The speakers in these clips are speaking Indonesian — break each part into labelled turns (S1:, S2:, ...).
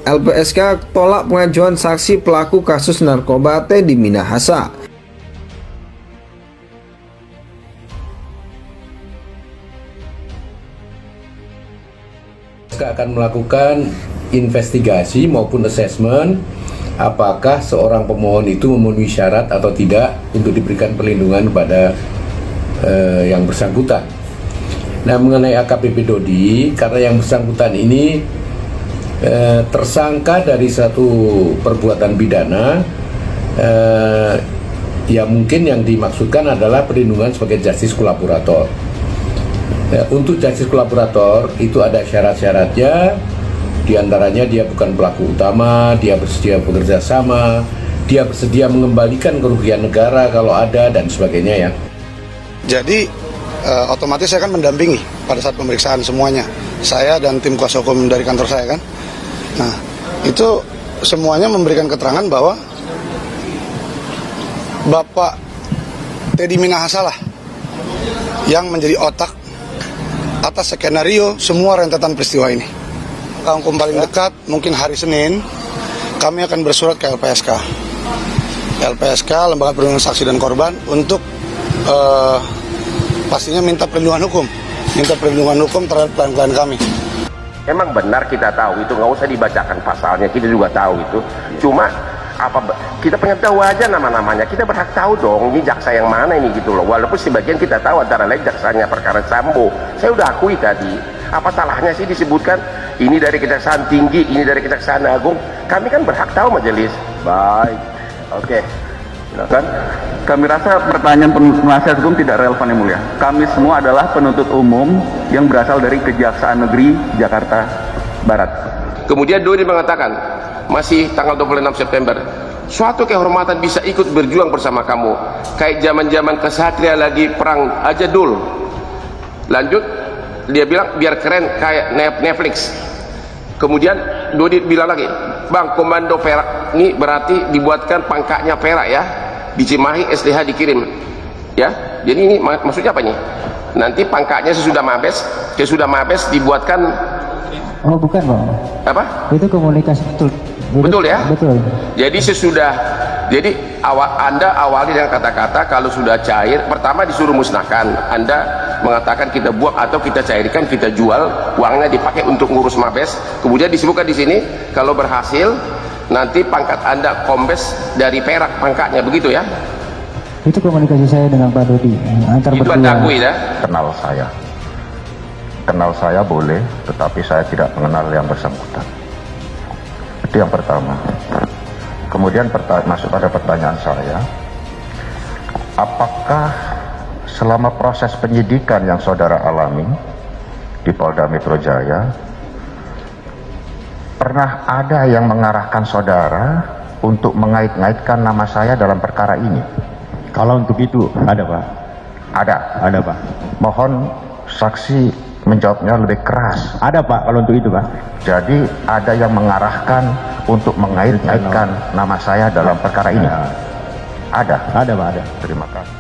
S1: LPSK tolak pengajuan saksi pelaku kasus narkoba Teddy Minahasa.
S2: LPSK akan melakukan investigasi maupun assessment apakah seorang pemohon itu memenuhi syarat atau tidak untuk diberikan perlindungan kepada yang bersangkutan. Nah, mengenai AKBP Dodi, karena yang bersangkutan ini tersangka dari satu perbuatan pidana, ya mungkin yang dimaksudkan adalah perlindungan sebagai justice kolaborator. Untuk justice kolaborator itu ada syarat-syaratnya, diantaranya dia bukan pelaku utama, dia bersedia bekerja sama, dia bersedia mengembalikan kerugian negara kalau ada, dan sebagainya ya.
S3: Jadi otomatis saya akan mendampingi pada saat pemeriksaan semuanya, saya dan tim kuasa hukum dari kantor saya kan. Nah, itu semuanya memberikan keterangan bahwa Bapak Teddy Minahasa lah yang menjadi otak atas skenario semua rentetan peristiwa ini. Hukum paling dekat mungkin hari Senin kami akan bersurat ke LPSK, Lembaga Perlindungan Saksi dan Korban, untuk pastinya minta perlindungan hukum terhadap klien-klien kami.
S4: Emang benar kita tahu itu, nggak usah dibacakan pasalnya, kita juga tahu itu. Cuma kita pengen tahu aja nama-namanya, kita berhak tahu dong ini jaksa yang mana ini gitu loh. Walaupun sebagian kita tahu antara lain jaksanya perkara Sambo, saya udah akui tadi. Apa salahnya sih disebutkan ini dari Kejaksaan Tinggi, ini dari Kejaksaan Agung? Kami kan berhak tahu majelis. Baik, oke. Silakan.
S5: Kami rasa pertanyaan penasihat hukum tidak relevan yang mulia. Kami semua adalah penuntut umum yang berasal dari Kejaksaan Negeri Jakarta Barat.
S4: Kemudian Dodi mengatakan, masih tanggal 26 September, suatu kehormatan bisa ikut berjuang bersama kamu. Kayak zaman-zaman kesatria lagi perang aja dul. Lanjut, dia bilang biar keren kayak Netflix. Kemudian Dodi bilang lagi, Bang, komando perak ini berarti dibuatkan pangkatnya perak ya, di Cimahi SDH dikirim ya. Jadi ini maksudnya apa nih? Nanti pangkatnya sesudah mabes dibuatkan.
S6: Oh bukan Bang,
S4: apa?
S6: Itu komunikasi betul.
S4: Betul ya?
S6: Betul.
S4: Jadi jadi Anda awali dengan kata-kata kalau sudah cair, pertama disuruh musnahkan. Anda mengatakan kita buang atau kita cairkan, kita jual, uangnya dipakai untuk ngurus mabes. Kemudian disebutkan di sini kalau berhasil nanti pangkat Anda kombes dari perak pangkatnya, begitu ya?
S6: Itu komunikasi saya dengan Pak Dodi antar
S4: itu
S6: berdua.
S4: Anda akui ya?
S7: Kenal saya boleh, tetapi saya tidak mengenal yang bersangkutan. Itu yang pertama. Kemudian masuk pada pertanyaan saya, apakah selama proses penyidikan yang saudara alami di Polda Metro Jaya pernah ada yang mengarahkan saudara untuk mengait-ngaitkan nama saya dalam perkara ini?
S5: Kalau untuk itu ada Pak? Ada Pak.
S7: Mohon saksi menjawabnya lebih keras.
S5: Ada Pak kalau untuk itu Pak.
S7: Jadi ada yang mengarahkan untuk mengait-ngaitkan nama saya dalam perkara ini? Ada Pak, ada. Terima kasih.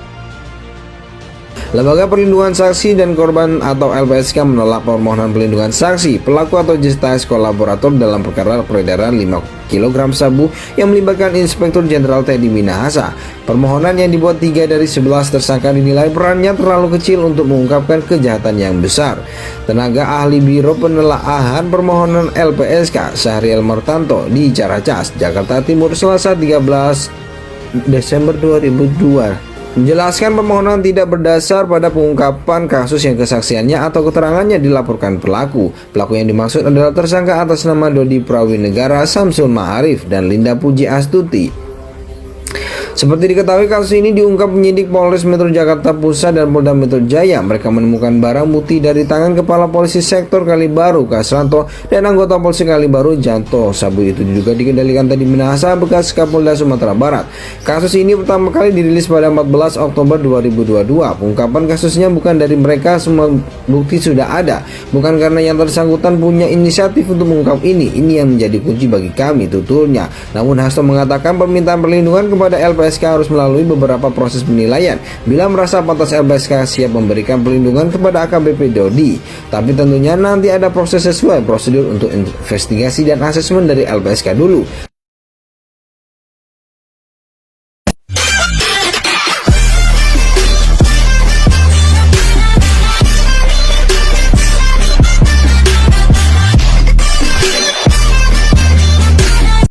S1: Lembaga Perlindungan Saksi dan Korban atau LPSK menolak permohonan perlindungan saksi pelaku atau justice kolaborator dalam perkara peredaran 5 kg sabu yang melibatkan Inspektur Jenderal Teddy Minahasa. Permohonan yang dibuat 3 dari 11 tersangka dinilai perannya terlalu kecil untuk mengungkapkan kejahatan yang besar. Tenaga ahli Biro Penelaahan Permohonan LPSK Syahriel Martanto di Caracas, Jakarta Timur, Selasa 13 Desember 2002 menjelaskan permohonan tidak berdasar pada pengungkapan kasus yang kesaksiannya atau keterangannya dilaporkan pelaku. Pelaku yang dimaksud adalah tersangka atas nama Dodi Prawinegara, Samsul Ma'arif, dan Linda Puji Astuti. Seperti diketahui, kasus ini diungkap penyidik Polres Metro Jakarta Pusat dan Polda Metro Jaya. Mereka menemukan barang bukti dari tangan Kepala Polisi Sektor Kalibaru Kasranto dan anggota Polsek Kalibaru Janto. Sabu itu juga dikendalikan Teddy Minahasa, bekas Kapolda Sumatera Barat. Kasus ini pertama kali dirilis pada 14 Oktober 2022. Pengungkapan kasusnya bukan dari mereka, semua bukti sudah ada. Bukan karena yang bersangkutan punya inisiatif untuk mengungkap ini. Ini yang menjadi kunci bagi kami, tuturnya. Namun Hasto mengatakan permintaan perlindungan kepada LPSK LPSK harus melalui beberapa proses penilaian bila merasa pantas LPSK siap memberikan perlindungan kepada AKBP Dodi. Tapi tentunya nanti ada proses sesuai prosedur untuk investigasi dan asesmen dari LPSK dulu.